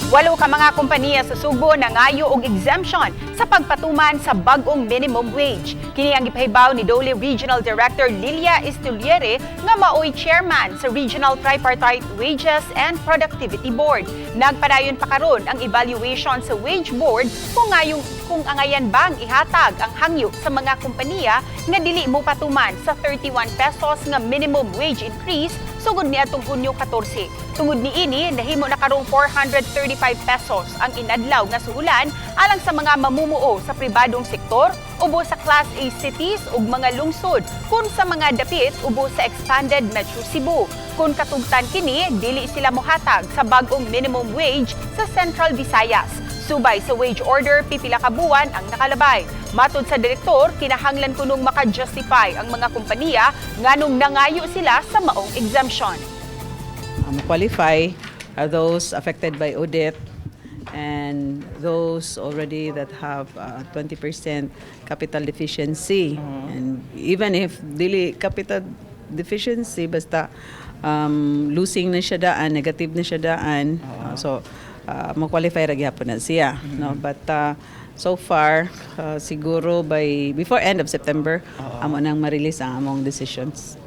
8 ka mga kompanya sa Subo nangayo og exemption sa pagpatuman sa bag-ong minimum wage. Kini ang gipahibaw ni Dole Regional Director Lilia Estuliere nga maoy chairman sa Regional Tripartite Wages and Productivity Board. Nagpadayon pa karon ang evaluation sa Wage Board kung angayan bang ihatag ang hangyo sa mga kompanya nga dili mo patuman sa 31 pesos nga minimum wage increase sugod niadtong Hunyo 14. Tungod niini, nahimo na karong 435 pesos ang inadlaw nga suhulan alang sa mga mamumuo sa pribadong sektor ubo sa Class A cities ug mga lungsod kun sa mga dapit ubo sa expanded Metro Cebu. Kung katugtan kini, dili sila mohatag sa bag-ong minimum wage sa Central Visayas. Subay sa wage order, pipila ka buwan ang nakalabay. Matod sa direktor, kinahanglan kunong maka-justify ang mga kompanya nganong nangayo sila sa maong exemption. Qualify are those affected by audit and those already that have 20% capital deficiency. And even if dili capital deficiency, basta losing na siya daan, negative na siya daan, so mag-qualify ra gyapon na siya, no? But so far siguro before end of September amo nang ma-release ang among decisions.